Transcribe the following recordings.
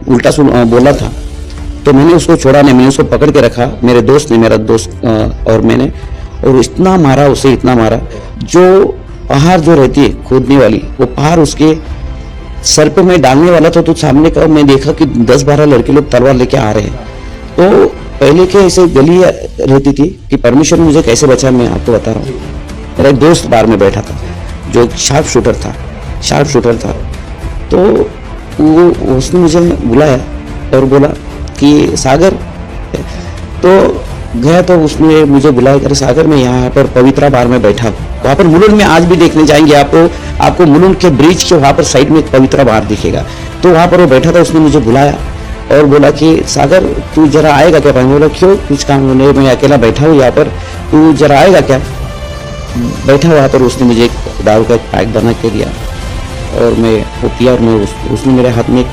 उल्टा बोला था, तो मैंने उसको छोड़ा नहीं, मैंने उसको पकड़ के रखा, मेरे दोस्त ने, मेरा दोस्त और मैंने, और इतना मारा उसे, इतना मारा, जो पहाड़ जो रहती है कूदने वाली, वो पहाड़ उसके सर पे मैं डालने वाला था, तो सामने का मैं देखा कि 10-12 लड़के लोग तलवार लेके आ रहे हैं। तो पहले के ऐसे गली रहती थी कि परमिशन मुझे कैसे बचा, मैं आपको बता रहा हूँ। मेरा एक दोस्त बार में बैठा था जो शार्प शूटर था, तो वो उसने मुझे बुलाया और बोला कि सागर, तो गया, तो उसने मुझे बुलाया कर, सागर मैं यहाँ पर पवित्रा बार में बैठा हूँ, वहाँ पर मुलुंड में आज भी देखने जाएंगे आपको मुलुंड के ब्रिज के वहाँ पर साइड में एक पवित्रा बार दिखेगा, तो वहाँ पर वो बैठा था। उसने मुझे बुलाया और बोला कि सागर तू जरा आएगा क्या? मैं बोला क्यों, कुछ काम नहीं, मैं अकेला बैठा हूँ यहाँ पर, तू जरा आएगा क्या? बैठा वहाँ पर, उसने मुझे एक दारू का पैक बना के दिया और मैं वो किया, और मैं उसने मेरे हाथ में एक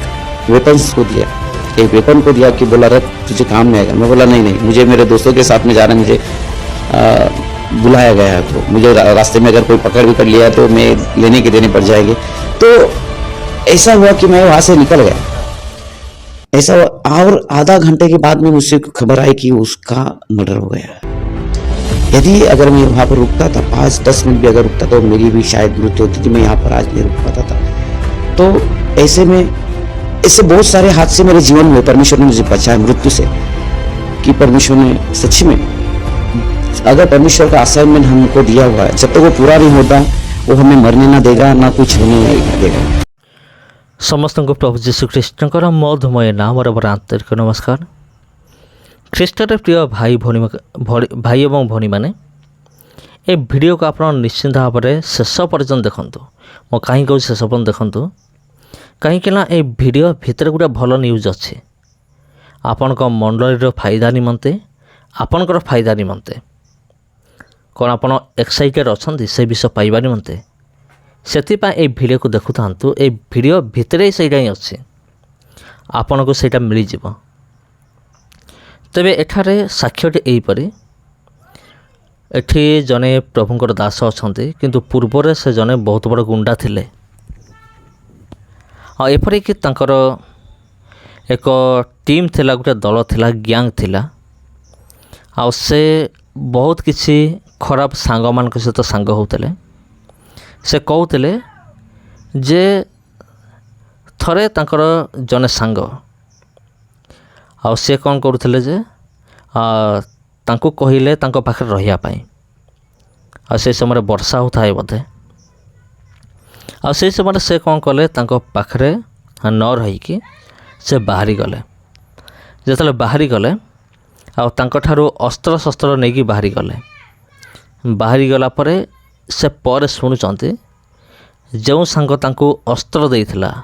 वेपन को दिया कि बोला रख, तुझे काम में आएगा। मैं बोला नहीं, मुझे मेरे दोस्तों के साथ में जाना, मुझे बुलाया गया है, तो मुझे रास्ते में अगर कोई पकड़ भी कर लिया तो मैं लेने के देने पड़ जाएंगे। तो ऐसा हुआ कि मैं वहाँ से निकल गया। ऐसा और आधा घंटे के बाद में मुझसे खबर आई कि उसका मर्डर हो गया। यदि अगर मैं वहाँ पर रुकता था, 5-10 मिनट भी अगर रुकता तो मेरी भी शायद मृत्यु होती थी, मैं यहाँ पर आज नहीं रुक पाता था। तो ऐसे बहुत सारे हादसे मेरे जीवन में परमेश्वर ने मुझे बचाया मृत्यु से, कि परमेश्वर ने सच्ची में, अगर परमेश्वर का असाइनमेंट हमको दिया हुआ है, जब तक वो पूरा नहीं होता वो हमें मरने ना देगा, ना कुछ होने नहीं देगा। समस्त को प्रभु जीशु ख्रीष्टर मधुमय नाम और आंतरिक नमस्कार। ख्रीष्टर प्रिय भाई और भौणी मैंने ए वीडियो को आप निश्चिंत भाव में शेष पर्यटन देखूँ। मो कहीं कहूँ शेष पर्यटन देखूँ, कहीं ए वीडियो भितर गोटे भल न्यूज अच्छे आपण मंडली फायदा निमंते, आपणकर फायदा निमंते। कौन आप एक्साइटेड अच्छा से विषय पाइबा निमंते, से वीडियो को देखु था। ए वीडियो भितर से ही अच्छे, आपण को सहीटा मिल जाव। तेबे एठारे साक्ष्यटी यहीपरि, एठी जने प्रभुंकर दास अछंती, किंतु पूर्व से जने बहुत बड़ गुंडा थिले। एपरि कि तांकर एक टीम थिला, गोटे दल थिला, गैंग थिला। आ से बहुत किसी खराब सांग मान सहित सांग होते। से कहते जे थरे तांकर जने सांग से कौन करुले जे तांको कहिले तांको पाखे रहिया पाई। से समय वर्षा होता है बोधे। से समय से कौन कले तांको पाखरे न रहीकि से बाहरी गले। जिते बाहरी गले ठारू अस्त्र शस्त्र नहीं कि बाहरी गला परे से पर शुणुचंती जो सांग तांको अस्त्र देइथिला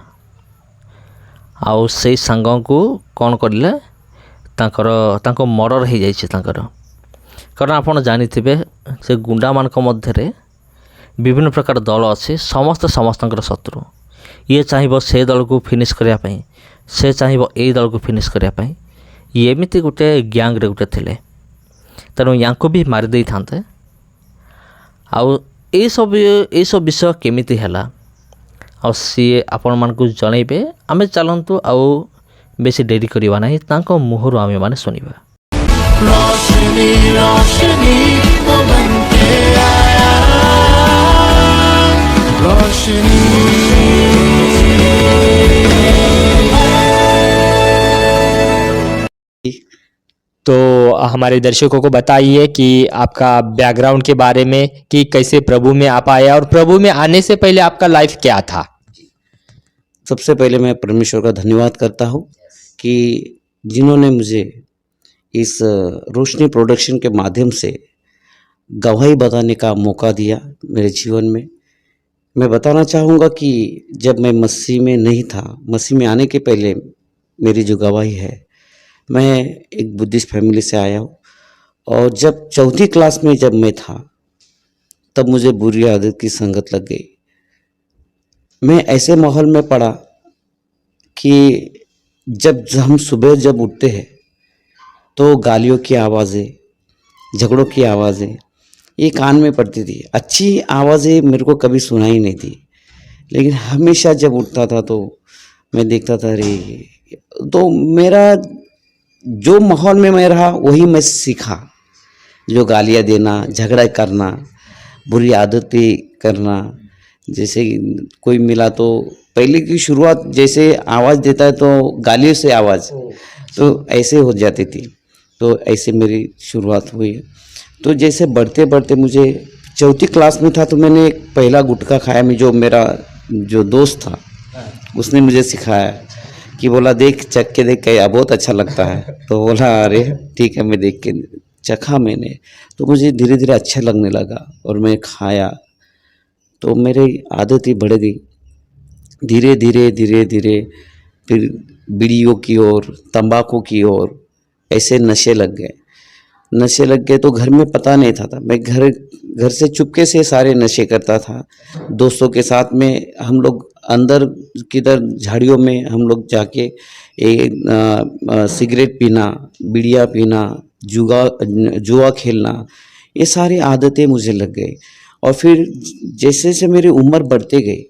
से सांग को कौन करले तांको मर्डर हो जाइए तांकर। कारण आपन जानिथिबे से गुंडा मानक मध्य विभिन्न प्रकार दल अच्छे, समस्त शत्रु। ये चाहिए से दल को फिनिश करने, से चाहिए ये दल को फिनिश करने, एमती गोटे गैंग गोटे थे। तेणु या भी मारिदे था। ये सब विषय केमिति हैला सी आपण मानकु जनइबे। आमे चलंतु आउ बेसी डेरी करिवा नाही, तांको मुहरु आमे माने सुनिबा। रोशनी रोशनी वो बनके आया, रोशनी। तो हमारे दर्शकों को बताइए कि आपका बैकग्राउंड के बारे में, कि कैसे प्रभु में आप आए और प्रभु में आने से पहले आपका लाइफ क्या था। सबसे पहले मैं परमेश्वर का धन्यवाद करता हूँ कि जिन्होंने मुझे इस रोशनी प्रोडक्शन के माध्यम से गवाही बताने का मौका दिया मेरे जीवन में। मैं बताना चाहूँगा कि जब मैं मसीह में नहीं था, मसीह में आने के पहले मेरी जो गवाही है, मैं एक बुद्धिस्ट फैमिली से आया हूँ। और जब 4th क्लास में जब मैं था, तब मुझे बुरी आदत की संगत लग गई। मैं ऐसे माहौल में पड़ा कि जब हम सुबह जब उठते हैं तो गालियों की आवाज़ें, झगड़ों की आवाज़ें ये कान में पड़ती थी। अच्छी आवाज़ें मेरे को कभी सुनाई नहीं थी, लेकिन हमेशा जब उठता था तो मैं देखता था, अरे तो मेरा जो माहौल में मैं रहा वही मैं सीखा, जो गालियाँ देना, झगड़ा करना, बुरी आदतें करना। जैसे कोई मिला तो पहले की शुरुआत जैसे आवाज़ देता है तो गालियों से आवाज़, तो ऐसे हो जाती थी। तो ऐसे मेरी शुरुआत हुई। तो जैसे बढ़ते बढ़ते मुझे चौथी क्लास में था तो मैंने एक पहला गुटखा खाया। मैं जो मेरा जो दोस्त था उसने मुझे सिखाया कि बोला देख चख के देख क्या बहुत अच्छा लगता है। तो बोला अरे ठीक है, मैं देख के चखा मैंने, तो मुझे धीरे धीरे अच्छा लगने लगा और मैं खाया तो मेरी आदत ही बढ़ गई। धीरे धीरे धीरे धीरे फिर बीड़ियों की ओर, तंबाकू की ओर, ऐसे नशे लग गए। नशे लग गए तो घर में पता नहीं था। मैं घर से चुपके से सारे नशे करता था। दोस्तों के साथ में हम लोग अंदर किधर झाड़ियों में हम लोग जाके सिगरेट पीना, बीड़िया पीना, जुआ खेलना, ये सारी आदतें मुझे लग गई। और फिर जैसे जैसे मेरी उम्र बढ़ते गई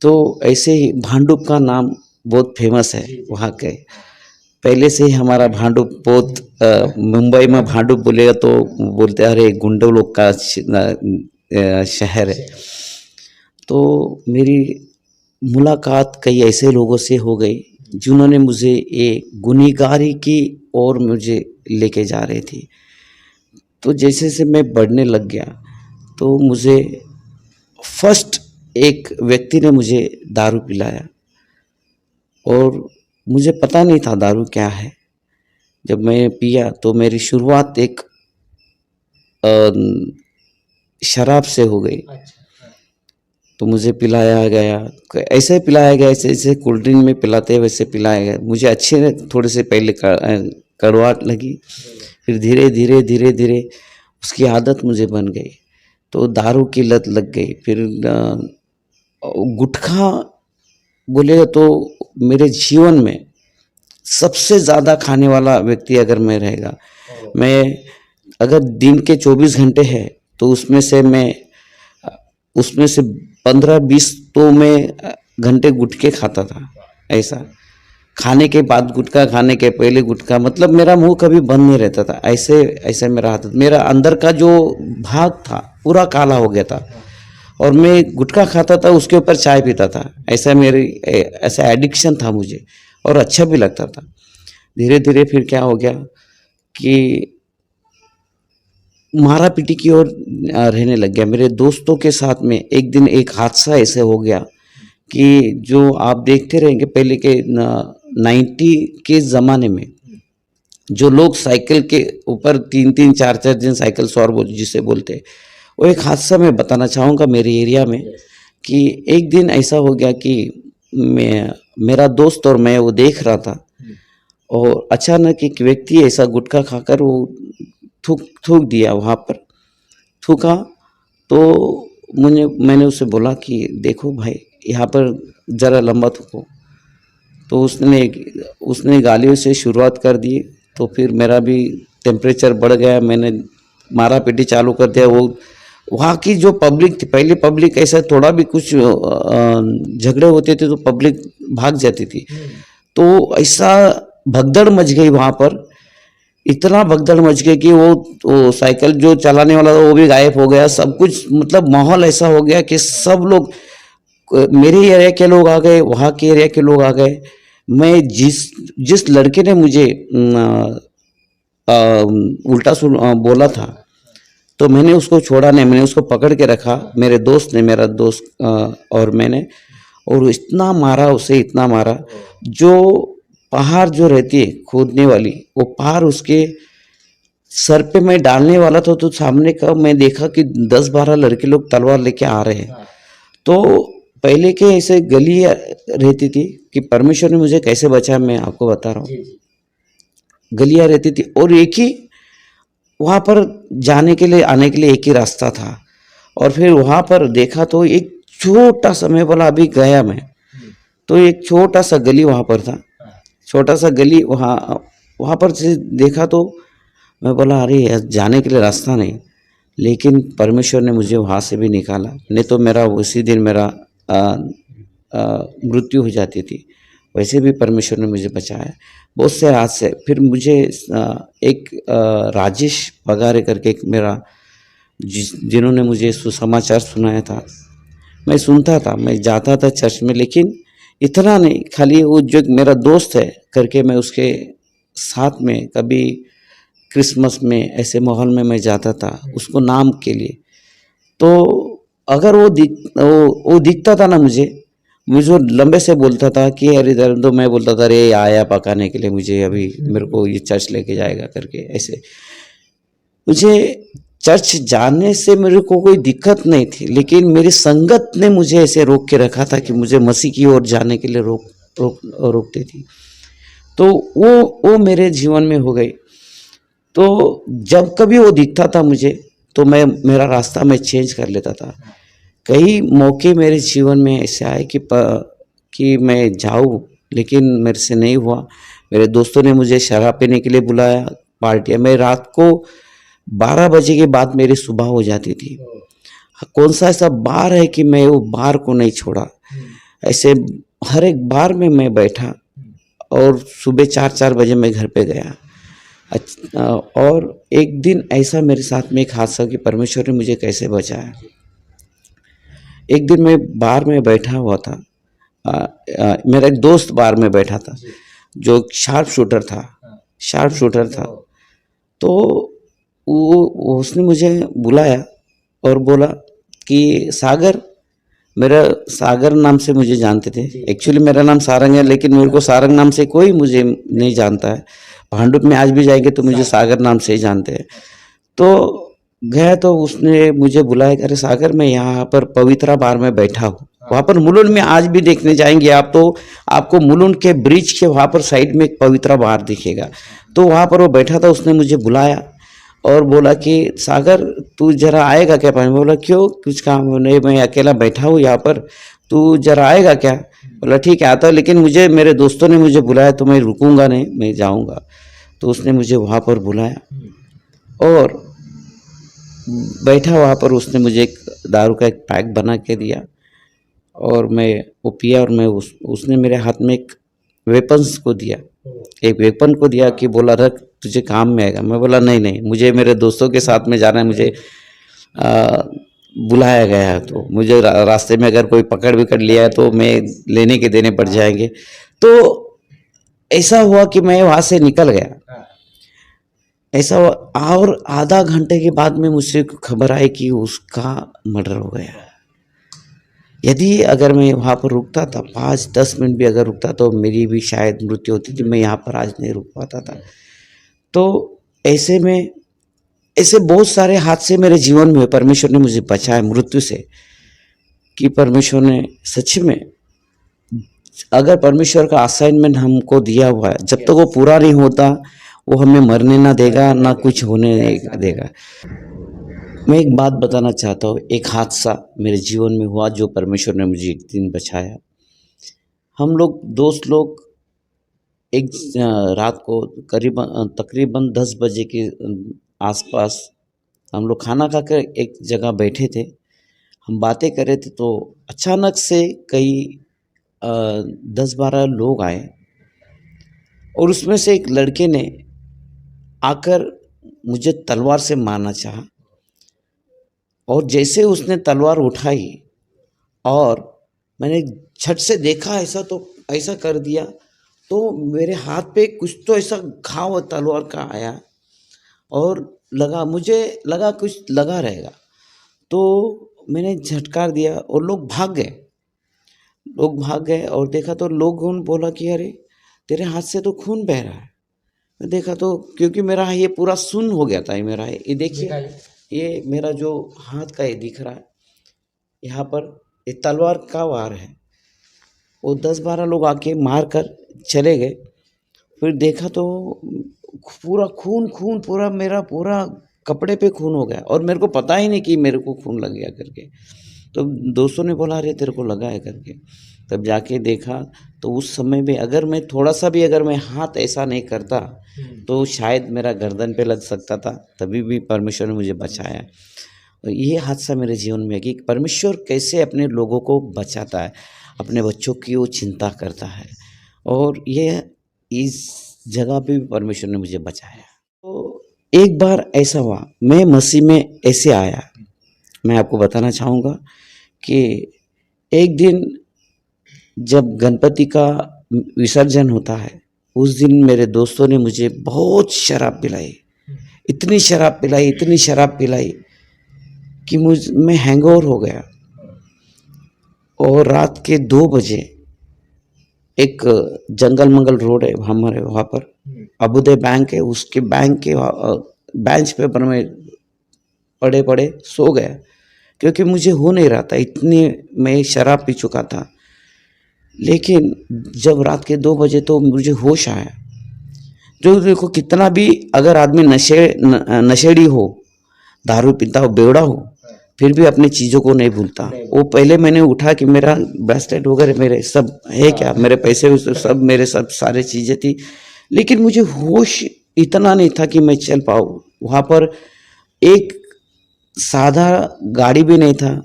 तो ऐसे ही भांडुप का नाम बहुत फेमस है वहाँ के। पहले से ही हमारा भांडुप बहुत मुंबई में भांडुप बोलेगा तो बोलते हैं अरे गुंडों लोग का शहर है। तो मेरी मुलाकात कई ऐसे लोगों से हो गई जिन्होंने मुझे एक गुनहगारी की ओर मुझे लेके जा रही थी। तो जैसे जैसे मैं बढ़ने लग गया तो मुझे फर्स्ट एक व्यक्ति ने मुझे दारू पिलाया और मुझे पता नहीं था दारू क्या है। जब मैं पिया तो मेरी शुरुआत एक शराब से हो गई। तो मुझे पिलाया गया, ऐसे पिलाया गया, ऐसे ऐसे कोल्ड ड्रिंक में पिलाते वैसे पिलाया गया। मुझे अच्छे थोड़े से पहले कड़वाहट लगी, फिर धीरे धीरे धीरे धीरे उसकी आदत मुझे बन गई। तो दारू की लत लग गई। फिर गुटखा बोले तो मेरे जीवन में सबसे ज़्यादा खाने वाला व्यक्ति अगर मैं रहेगा, मैं अगर दिन के 24 घंटे है तो उसमें से 15-20 तो मैं घंटे गुटखे खाता था। ऐसा खाने के बाद गुटखा, खाने के पहले गुटखा, मतलब मेरा मुंह कभी बंद नहीं रहता था। ऐसे ऐसे मेरा हाथ, मेरा अंदर का जो भाग था पूरा काला हो गया था। और मैं गुटखा खाता था, उसके ऊपर चाय पीता था। ऐसा एडिक्शन था मुझे और अच्छा भी लगता था। धीरे धीरे फिर क्या हो गया कि मारा पीटी की ओर रहने लग गया। मेरे दोस्तों के साथ में एक दिन एक हादसा ऐसे हो गया कि जो आप देखते रहेंगे पहले के 90 के ज़माने में जो लोग साइकिल के ऊपर 3-3 4-4 दिन साइकिल सवार जिसे बोलते, वो एक हादसा मैं बताना चाहूँगा मेरे एरिया में। कि एक दिन ऐसा हो गया कि मेरा दोस्त और मैं वो देख रहा था और अचानक एक व्यक्ति ऐसा गुटखा खाकर वो थूक दिया। वहाँ पर थूका तो मैंने उससे बोला कि देखो भाई यहाँ पर ज़रा लंबा थूको। तो उसने गालियों से शुरुआत कर दी। तो फिर मेरा भी टेम्परेचर बढ़ गया, मैंने मारा पीटी चालू कर दिया। वो वहाँ की जो पब्लिक थी, पहले पब्लिक ऐसा थोड़ा भी कुछ झगड़े होते थे तो पब्लिक भाग जाती थी। तो ऐसा भगदड़ मच गई वहाँ पर, इतना भगदड़ मच गई कि वो साइकिल जो चलाने वाला था वो भी गायब हो गया। सब कुछ मतलब माहौल ऐसा हो गया कि सब लोग, मेरे एरिया के लोग आ गए, वहाँ के एरिया के लोग आ गए। मैं जिस लड़के ने मुझे उल्टा बोला था तो मैंने उसको छोड़ा नहीं, मैंने उसको पकड़ के रखा। मेरे दोस्त ने, मेरा दोस्त और मैंने, और इतना मारा उसे, इतना मारा। जो पहाड़ जो रहती है खोदने वाली, वो पहाड़ उसके सर पे मैं डालने वाला था तो सामने का मैं देखा कि 10-12 लड़के लोग तलवार लेके आ रहे हैं। तो पहले के ऐसे गली रहती थी कि परमेश्वर ने मुझे कैसे बचाया मैं आपको बता रहा हूँ। गलियाँ रहती थी और एक ही वहाँ पर जाने के लिए, आने के लिए एक ही रास्ता था। और फिर वहाँ पर देखा तो एक छोटा सा, मैं बोला अभी गया मैं, तो एक छोटा सा गली वहाँ पर था, छोटा सा गली। वहाँ पर से देखा तो मैं बोला अरे जाने के लिए रास्ता नहीं। लेकिन परमेश्वर ने मुझे वहाँ से भी निकाला, नहीं तो मेरा उसी दिन मेरा मृत्यु हो जाती थी। वैसे भी परमेश्वर ने मुझे बचाया बहुत से रात से। फिर मुझे एक राजेश पगारे करके एक मेरा जिन्होंने मुझे सुसमाचार सुनाया था, मैं सुनता था, मैं जाता था चर्च में, लेकिन इतना नहीं, खाली वो जो मेरा दोस्त है करके मैं उसके साथ में कभी क्रिसमस में ऐसे माहौल में मैं जाता था उसको नाम के लिए। तो अगर वो दिखता था ना मुझे वो लंबे से बोलता था कि अरे इधर, तो मैं बोलता था अरे आया पकाने के लिए मुझे, अभी मेरे को ये चर्च लेके जाएगा करके। ऐसे मुझे चर्च जाने से मेरे को कोई दिक्कत नहीं थी, लेकिन मेरी संगत ने मुझे ऐसे रोक के रखा था कि मुझे मसीह की ओर जाने के लिए रोकती थी। तो वो मेरे जीवन में हो गई। तो जब कभी वो दिखता था मुझे तो मैं मेरा रास्ता मैं चेंज कर लेता था। कई मौके मेरे जीवन में ऐसे आए कि मैं जाऊँ, लेकिन मेरे से नहीं हुआ। मेरे दोस्तों ने मुझे शराब पीने के लिए बुलाया, पार्टियाँ। मैं रात को 12 बजे के बाद मेरी सुबह हो जाती थी। कौन सा ऐसा बार है कि मैं वो बार को नहीं छोड़ा। ऐसे हर एक बार में मैं बैठा और सुबह 4-4 बजे मैं घर पे गया। और एक दिन ऐसा मेरे साथ में एक हादसा कि परमेश्वर ने मुझे कैसे बचाया। एक दिन मैं बार में बैठा हुआ था, मेरा एक दोस्त बार में बैठा था जो शार्प शूटर था। तो उसने मुझे बुलाया और बोला कि सागर, मेरा सागर नाम से मुझे जानते थे। एक्चुअली मेरा नाम सारंग है, लेकिन मेरे को सारंग नाम से कोई मुझे नहीं जानता है। भांडुप में आज भी जाएंगे तो मुझे सागर नाम से ही जानते हैं। तो गया तो उसने मुझे बुलाया, अरे सागर मैं यहाँ पर पवित्रा बार में बैठा हूँ। वहाँ पर मुलुंड में आज भी देखने जाएंगे आप तो आपको मुलुंड के ब्रिज के वहाँ पर साइड में एक पवित्रा बार दिखेगा। तो वहाँ पर वो बैठा था, उसने मुझे बुलाया और बोला कि सागर तू जरा आएगा क्या? मैं बोला क्यों, कुछ काम नहीं, मैं अकेला बैठा हूँ यहाँ पर, तू जरा आएगा क्या? बोला ठीक है आता हूँ, लेकिन मुझे मेरे दोस्तों ने मुझे बुलाया तो मैं रुकूंगा नहीं, मैं जाऊँगा। तो उसने मुझे वहाँ पर बुलाया और बैठा वहाँ पर। उसने मुझे एक दारू का एक पैक बना के दिया और मैं वो पिया। और मैं उसने मेरे हाथ में एक वेपन्स को दिया, एक वेपन को दिया कि बोला रख, तुझे काम में आएगा। मैं बोला नहीं, मुझे मेरे दोस्तों के साथ में जाना है, मुझे बुलाया गया है, तो मुझे रास्ते में अगर कोई पकड़ लिया है तो मैं लेने के देने पड़ जाएंगे। तो ऐसा हुआ कि मैं वहाँ से निकल गया। ऐसा हुआ और आधा घंटे के बाद में मुझसे खबर आई कि उसका मर्डर हो गया। यदि अगर मैं वहाँ पर रुकता था 5-10 मिनट भी अगर रुकता तो मेरी भी शायद मृत्यु होती थी, मैं यहाँ पर आज नहीं रुक पाता था। तो ऐसे में ऐसे बहुत सारे हादसे मेरे जीवन में हुए। परमेश्वर ने मुझे बचाया मृत्यु से, कि परमेश्वर ने सच में, अगर परमेश्वर का असाइनमेंट हमको दिया हुआ है, जब तक वो पूरा नहीं होता वो हमें मरने ना देगा, ना कुछ होने देगा। मैं एक बात बताना चाहता हूँ, एक हादसा मेरे जीवन में हुआ जो परमेश्वर ने मुझे एक दिन बचाया। हम लोग दोस्त लोग एक रात को तकरीबन 10 बजे के आसपास हम लोग खाना खाकर एक जगह बैठे थे, हम बातें कर रहे थे। तो अचानक से कई 10-12 लोग आए और उसमें से एक लड़के ने आकर मुझे तलवार से मारना चाहा। और जैसे उसने तलवार उठाई और मैंने झट से देखा ऐसा, तो ऐसा कर दिया तो मेरे हाथ पे कुछ तो ऐसा घाव तलवार का आया और मुझे लगा कुछ लगा रहेगा। तो मैंने झटकार दिया और लोग भाग गए और देखा तो लोगों ने बोला कि अरे तेरे हाथ से तो खून बह रहा है। मैं देखा तो क्योंकि मेरा ये पूरा सुन्न हो गया था, मेरा ये देखिए, ये मेरा जो हाथ का ये दिख रहा है, यहाँ पर ये तलवार का वार है। वो 10-12 लोग आके मार कर चले गए। फिर देखा तो पूरा खून पूरा मेरा पूरा कपड़े पे खून हो गया और मेरे को पता ही नहीं कि मेरे को खून लग गया करके। तो दोस्तों ने बोला अरे तेरे को लगा है करके। तब जाके देखा तो उस समय में अगर मैं थोड़ा सा भी अगर मैं हाथ ऐसा नहीं करता तो शायद मेरा गर्दन पे लग सकता था। तभी भी परमेश्वर ने मुझे बचाया। और ये हादसा मेरे जीवन में है कि परमेश्वर कैसे अपने लोगों को बचाता है, अपने बच्चों की वो चिंता करता है। और ये इस जगह पे भी परमेश्वर ने मुझे बचाया। तो एक बार ऐसा हुआ, मैं मसीह में ऐसे आया, मैं आपको बताना चाहूँगा कि एक दिन जब गणपति का विसर्जन होता है, उस दिन मेरे दोस्तों ने मुझे बहुत शराब पिलाई, इतनी शराब पिलाई, इतनी शराब पिलाई कि मैं हैंगओवर हो गया। और रात के 2 बजे एक जंगल मंगल रोड है हमारे वहाँ पर, अबुदय बैंक है, उसके बैंक के बेंच पे पर मैं पड़े पड़े सो गया, क्योंकि मुझे हो नहीं रहा था, इतनी मैं शराब पी चुका था। लेकिन जब रात के 2 बजे तो मुझे होश आया। जो देखो कितना भी अगर आदमी नशेड़ी हो, दारू पीता हो, बेवड़ा हो, फिर भी अपनी चीज़ों को नहीं भूलता। वो पहले मैंने उठा कि मेरा ब्रेसलेट वगैरह मेरे सब है क्या, मेरे पैसे सब मेरे सब सारे चीज़ें थी, लेकिन मुझे होश इतना नहीं था कि मैं चल पाऊँ। वहाँ पर एक सादा गाड़ी भी नहीं था,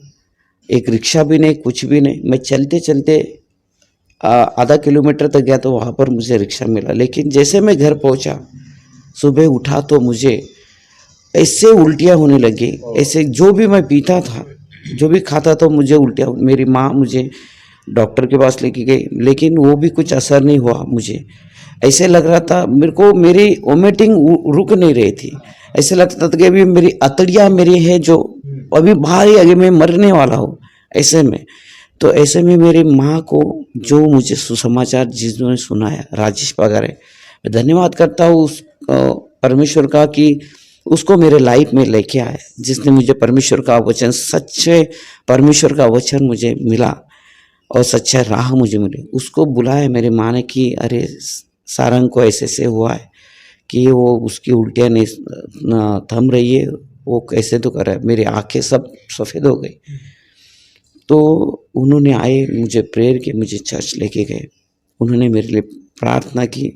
एक रिक्शा भी नहीं, कुछ भी नहीं। मैं चलते चलते आधा किलोमीटर तक गया तो वहाँ पर मुझे रिक्शा मिला। लेकिन जैसे मैं घर पहुँचा, सुबह उठा तो मुझे ऐसे उल्टियाँ होने लगी, ऐसे जो भी मैं पीता था, जो भी खाता था, मुझे उल्टियाँ। मेरी माँ मुझे डॉक्टर के पास लेके गई, लेकिन वो भी कुछ असर नहीं हुआ। मुझे ऐसे लग रहा था, मेरे को मेरी वोमिटिंग रुक नहीं रही थी। ऐसे लगता था कि अभी मेरी अतड़ियाँ मेरी है जो अभी बाहर ही, आगे मैं मरने वाला हूँ ऐसे में। तो ऐसे में मेरी माँ को जो मुझे सुसमाचार जिन्होंने सुनाया, राजेश पगारे, मैं धन्यवाद करता हूँ उस परमेश्वर का कि उसको मेरे लाइफ में लेके आया, जिसने मुझे परमेश्वर का वचन, सच्चे परमेश्वर का वचन मुझे मिला और सच्चा राह मुझे मिली। उसको बुलाया मेरी माँ ने कि अरे सारंग को ऐसे से हुआ है कि वो उसकी उल्टियाँ नहीं थम रही है, वो कैसे तो कर रहा है। मेरी आंखें सब सफ़ेद हो गई। तो उन्होंने आए, मुझे प्रेयर की, मुझे चर्च लेके गए, उन्होंने मेरे लिए प्रार्थना की।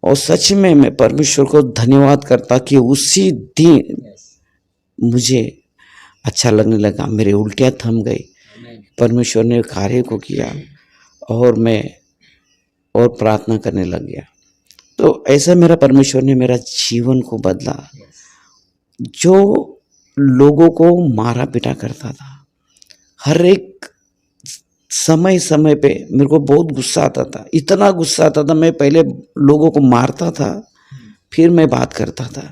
और सच में मैं परमेश्वर को धन्यवाद करता कि उसी दिन मुझे अच्छा लगने लगा, मेरी उल्टियाँ थम गई, परमेश्वर ने कार्य को किया और मैं और प्रार्थना करने लग गया। तो ऐसा मेरा परमेश्वर ने मेरा जीवन को बदला। जो लोगों को मारा पीटा करता था, हर एक समय समय पे मेरे को बहुत गुस्सा आता था, इतना गुस्सा आता था, मैं पहले लोगों को मारता था फिर मैं बात करता था।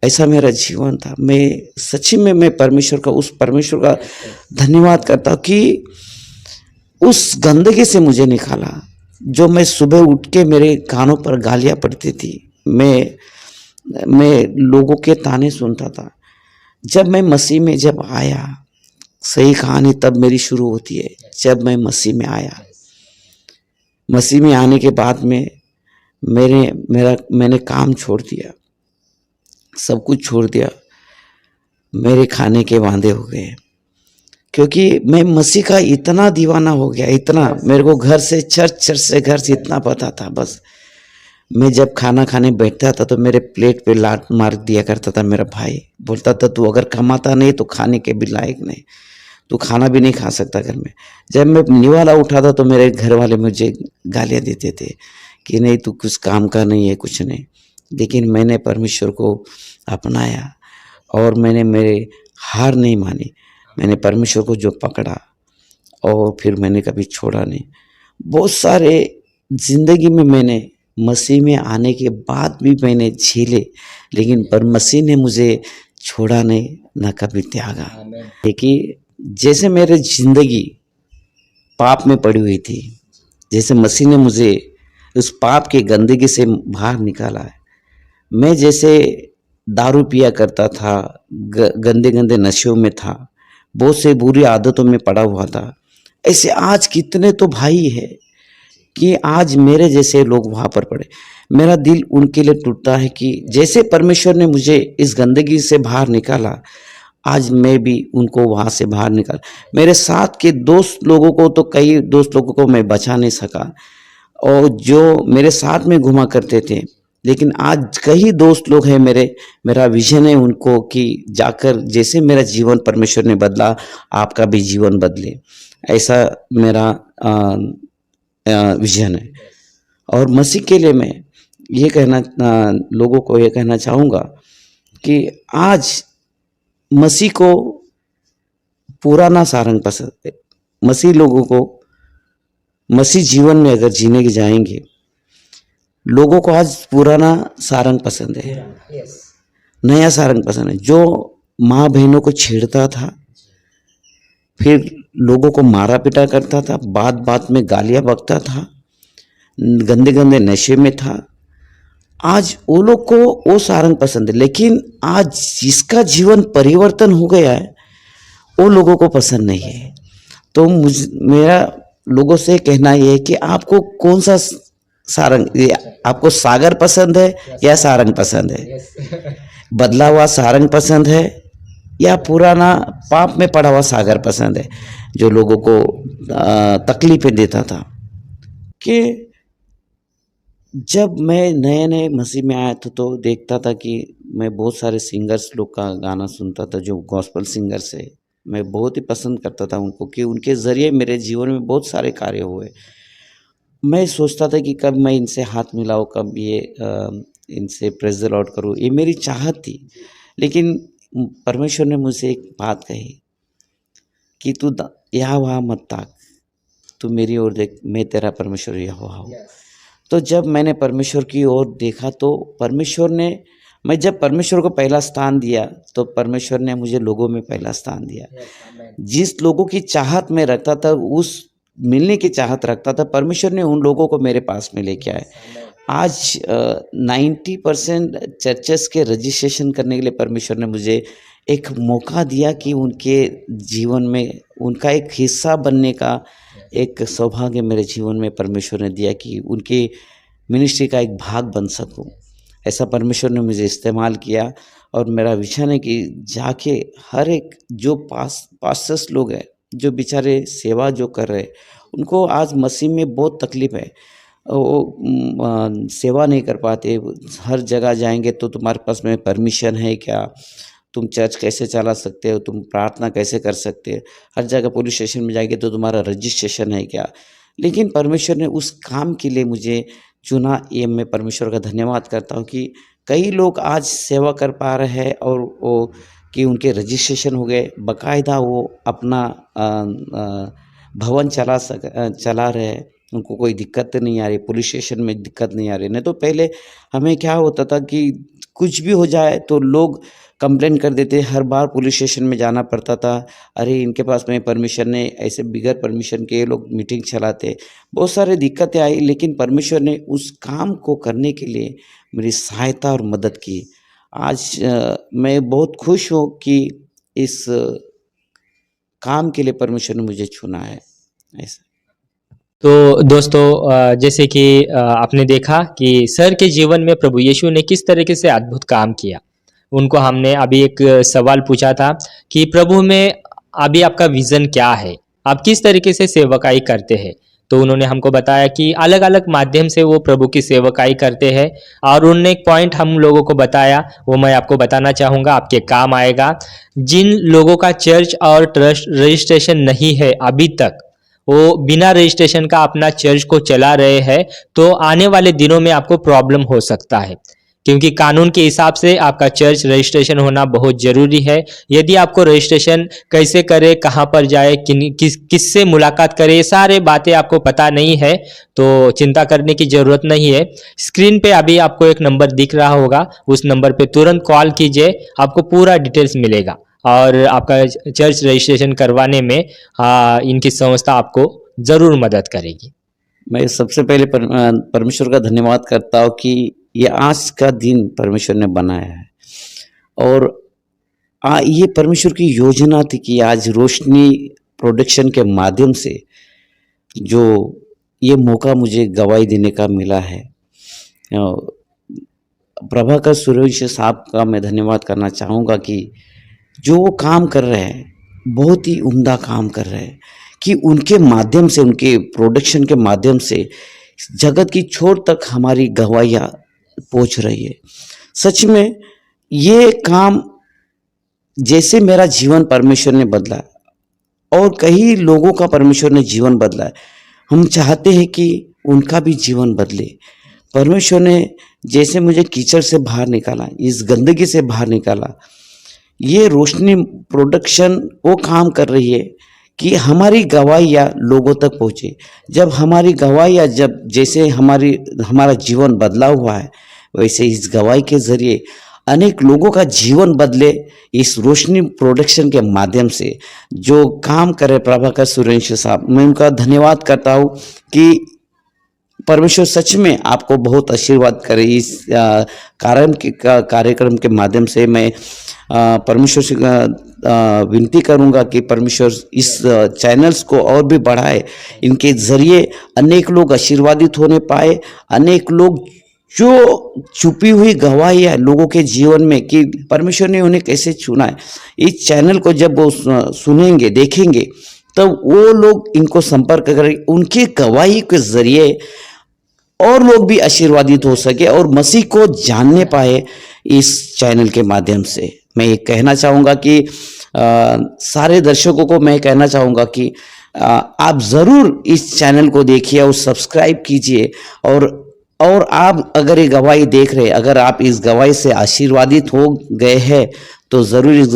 ऐसा मेरा जीवन था। मैं सच्ची में मैं परमेश्वर का, उस परमेश्वर का धन्यवाद करता कि उस गंदगी से मुझे निकाला। जो मैं सुबह उठ के मेरे कानों पर गालियाँ पड़ती थी, मैं लोगों के ताने सुनता था। जब मैं मसीह में जब आया, सही कहानी तब मेरी शुरू होती है। जब मैं मसीह में आया, मसीह में आने के बाद में मैंने काम छोड़ दिया, सब कुछ छोड़ दिया। मेरे खाने के वांदे हो गए, क्योंकि मैं मसीह का इतना दीवाना हो गया, इतना। मेरे को घर से चर्च से घर से इतना पता था। बस मैं जब खाना खाने बैठता था तो मेरे प्लेट पे लात मार दिया करता था मेरा भाई। बोलता था तू अगर कमाता नहीं तो खाने के भी लायक नहीं, तू खाना भी नहीं खा सकता घर में। जब मैं निवाला उठाता तो मेरे घर वाले मुझे गालियाँ देते थे कि नहीं तू कुछ काम का नहीं है, कुछ नहीं। लेकिन मैंने परमेश्वर को अपनाया और मैंने मेरे हार नहीं मानी। मैंने परमेश्वर को जो पकड़ा और फिर मैंने कभी छोड़ा नहीं। बहुत सारे ज़िंदगी में मैंने मसीह में आने के बाद भी मैंने झेले, लेकिन पर मसीह ने मुझे छोड़ा नहीं, ना कभी त्यागा। देखिए जैसे मेरी ज़िंदगी पाप में पड़ी हुई थी, जैसे मसीह ने मुझे उस पाप की गंदगी से बाहर निकाला है। मैं जैसे दारू पिया करता था, गंदे गंदे नशों में था, बहुत से बुरी आदतों में पड़ा हुआ था। ऐसे आज कितने तो भाई है कि आज मेरे जैसे लोग वहाँ पर पड़े। मेरा दिल उनके लिए टूटता है कि जैसे परमेश्वर ने मुझे इस गंदगी से बाहर निकाला, आज मैं भी उनको वहाँ से बाहर निकाल। मेरे साथ के दोस्त लोगों को तो, कई दोस्त लोगों को मैं बचा नहीं सका, और जो मेरे साथ में घुमा करते थे, लेकिन आज कई दोस्त लोग हैं मेरा विजन है उनको कि जाकर जैसे मेरा जीवन परमेश्वर ने बदला, आपका भी जीवन बदले। ऐसा मेरा विजन है। और मसीह के लिए मैं ये लोगों को ये कहना चाहूँगा कि आज मसीह को पुराना सारंग पसंद है। मसीह लोगों को मसीह जीवन में अगर जीने के जाएंगे, लोगों को आज पुराना सारंग पसंद है, नया सारंग पसंद है। जो माँ बहनों को छेड़ता था, फिर लोगों को मारा पीटा करता था, बात बात में गालियाँ बकता था, गंदे गंदे नशे में था, आज वो लोग को वो सारंग पसंद है। लेकिन आज जिसका जीवन परिवर्तन हो गया है, वो लोगों को पसंद नहीं है। तो मेरा लोगों से कहना ये है कि आपको कौन सा सारंग, आपको सागर पसंद है या सारंग पसंद है? बदला हुआ सारंग पसंद है या पुराना पाप में पड़ा हुआ सागर पसंद है, जो लोगों को तकलीफें देता था? कि जब मैं नए नए मसीह में आया था तो देखता था कि मैं बहुत सारे सिंगर्स लोग का गाना सुनता था, जो गॉस्पल सिंगर्स है। मैं बहुत ही पसंद करता था उनको, कि उनके ज़रिए मेरे जीवन में बहुत सारे कार्य हुए। मैं सोचता था कि कब मैं इनसे हाथ मिलाऊँ, कब ये इनसे प्रेज़ द लॉर्ड करूँ, ये मेरी चाहत थी। लेकिन परमेश्वर ने मुझसे एक बात कही कि तू यहाँ वहाँ मत ताक, तू मेरी ओर देख, मैं तेरा परमेश्वर यहोवा हूँ। तो जब मैंने परमेश्वर की ओर देखा तो मैं जब परमेश्वर को पहला स्थान दिया तो परमेश्वर ने मुझे लोगों में पहला स्थान दिया। जिस लोगों की चाहत में रखता था, उस मिलने की चाहत रखता था, परमेश्वर ने उन लोगों को मेरे पास में लेके आए। आज 90% चर्चेस के रजिस्ट्रेशन करने के लिए परमेश्वर ने मुझे एक मौका दिया कि उनके जीवन में उनका एक हिस्सा बनने का एक सौभाग्य मेरे जीवन में परमेश्वर ने दिया, कि उनके मिनिस्ट्री का एक भाग बन सकूं। ऐसा परमेश्वर ने मुझे इस्तेमाल किया। और मेरा विजन है कि जाके हर एक जो पास्टर्स लोग हैं, जो बेचारे सेवा जो कर रहे हैं, उनको आज मसीह में बहुत तकलीफ है, वो सेवा नहीं कर पाते। हर जगह जाएंगे तो तुम्हारे पास में परमिशन है क्या, तुम चर्च कैसे चला सकते हो, तुम प्रार्थना कैसे कर सकते हो, हर जगह पुलिस स्टेशन में जाएंगे तो तुम्हारा रजिस्ट्रेशन है क्या। लेकिन परमेश्वर ने उस काम के लिए मुझे चुना। ये मैं परमेश्वर का धन्यवाद करता हूँ कि कई लोग आज सेवा कर पा रहे हैं, और वो कि उनके रजिस्ट्रेशन हो गए, बाकायदा वो अपना भवन चला रहे हैं, उनको कोई दिक्कत नहीं आ रही, पुलिस स्टेशन में दिक्कत नहीं आ रही। नहीं तो पहले हमें क्या होता था कि कुछ भी हो जाए तो लोग कंप्लेन कर देते, हर बार पुलिस स्टेशन में जाना पड़ता था। अरे इनके पास में परमिशन नहीं, ऐसे बिगर परमिशन के ये लोग मीटिंग चलाते, बहुत सारे दिक्कतें आई। लेकिन परमेश्वर ने उस काम को करने के लिए मेरी सहायता और मदद की। आज मैं बहुत खुश हूँ कि इस काम के लिए परमेश्वर ने मुझे चुना है। ऐसा तो दोस्तों, जैसे कि आपने देखा कि सर के जीवन में प्रभु यीशु ने किस तरीके से अद्भुत काम किया। उनको हमने अभी एक सवाल पूछा था कि प्रभु में अभी आपका विज़न क्या है, आप किस तरीके से सेवकाई करते हैं। तो उन्होंने हमको बताया कि अलग अलग माध्यम से वो प्रभु की सेवकाई करते हैं। और उन्होंने एक पॉइंट हम लोगों को बताया, वो मैं आपको बताना चाहूँगा, आपके काम आएगा। जिन लोगों का चर्च और ट्रस्ट रजिस्ट्रेशन नहीं है अभी तक, वो बिना रजिस्ट्रेशन का अपना चर्च को चला रहे हैं, तो आने वाले दिनों में आपको प्रॉब्लम हो सकता है, क्योंकि कानून के हिसाब से आपका चर्च रजिस्ट्रेशन होना बहुत ज़रूरी है। यदि आपको रजिस्ट्रेशन कैसे करें, कहाँ पर जाए, किससे मुलाकात करें, ये सारे बातें आपको पता नहीं है तो चिंता करने की ज़रूरत नहीं है। स्क्रीन पे अभी आपको एक नंबर दिख रहा होगा, उस नंबर पे तुरंत कॉल कीजिए, आपको पूरा डिटेल्स मिलेगा और आपका चर्च रजिस्ट्रेशन करवाने में इनकी संस्था आपको ज़रूर मदद करेगी। मैं सबसे पहले परमेश्वर का धन्यवाद करता हूँ कि ये आज का दिन परमेश्वर ने बनाया है, और ये परमेश्वर की योजना थी कि आज रोशनी प्रोडक्शन के माध्यम से जो ये मौका मुझे गवाही देने का मिला है। प्रभाकर सुरेश साहब का मैं धन्यवाद करना चाहूँगा कि जो वो काम कर रहे हैं, बहुत ही उम्दा काम कर रहे हैं, कि उनके माध्यम से, उनके प्रोडक्शन के माध्यम से जगत की छोर तक हमारी गवाहियाँ पहुँच रही है। सच में ये काम जैसे मेरा जीवन परमेश्वर ने बदला और कई लोगों का परमेश्वर ने जीवन बदला है। हम चाहते हैं कि उनका भी जीवन बदले। परमेश्वर ने जैसे मुझे कीचड़ से बाहर निकाला, इस गंदगी से बाहर निकाला, ये रोशनी प्रोडक्शन वो काम कर रही है कि हमारी गवाहियाँ लोगों तक पहुँचे। जब हमारी गवाहियाँ जैसे हमारा जीवन बदला हुआ है, वैसे इस गवाही के ज़रिए अनेक लोगों का जीवन बदले। इस रोशनी प्रोडक्शन के माध्यम से जो काम करे प्रभाकर सूर्यवंशी साहब, मैं उनका धन्यवाद करता हूँ कि परमेश्वर सच में आपको बहुत आशीर्वाद करे। इस कार्यक्रम के माध्यम से मैं परमेश्वर से विनती करूंगा कि परमेश्वर इस चैनल्स को और भी बढ़ाए, इनके ज़रिए अनेक लोग आशीर्वादित होने पाए। अनेक लोग जो छुपी हुई गवाही है लोगों के जीवन में कि परमेश्वर ने उन्हें कैसे चुना है, इस चैनल को जब वो सुनेंगे देखेंगे तब वो लोग इनको संपर्क करें, उनकी गवाही के ज़रिए और लोग भी आशीर्वादित हो सके और मसीह को जानने पाए इस चैनल के माध्यम से। मैं ये कहना चाहूँगा कि सारे दर्शकों को मैं कहना चाहूँगा कि आप ज़रूर इस चैनल को देखिए और सब्सक्राइब कीजिए। और आप अगर ये गवाही देख रहे, अगर आप इस गवाही से आशीर्वादित हो गए हैं तो ज़रूर इस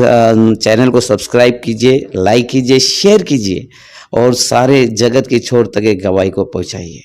चैनल को सब्सक्राइब कीजिए, लाइक कीजिए, शेयर कीजिए और सारे जगत के छोर तक एक गवाही को पहुँचाइए।